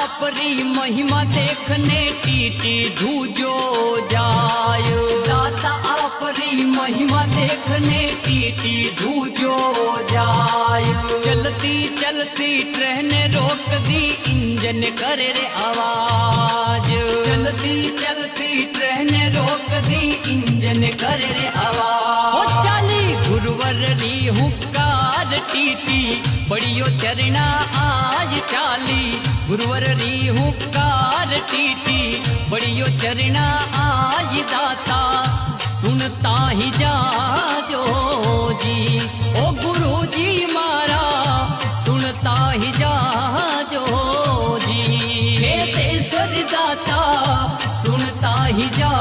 आपरी महिमा देखने टीटी धूजो जाय। दाता आपरी महिमा देखने टीटी धूजो जाय। चलती चलती ट्रेन रोक दी इंजन करे रे आवाज। चलती चलती ट्रेन रोक दी इंजन करे रे आवाज। ओ चाली गुरुवर री हुक्कार टीटी बड़ियो चरना आज चाली। गुरुवर री हुक्कार टीटी बड़ियो चरना आज दाता सुनता ही जाजो जी। ओ गुरु जी मारा सुनता ही जाजो जी। हे तेश्वर दाता सुनता ही जा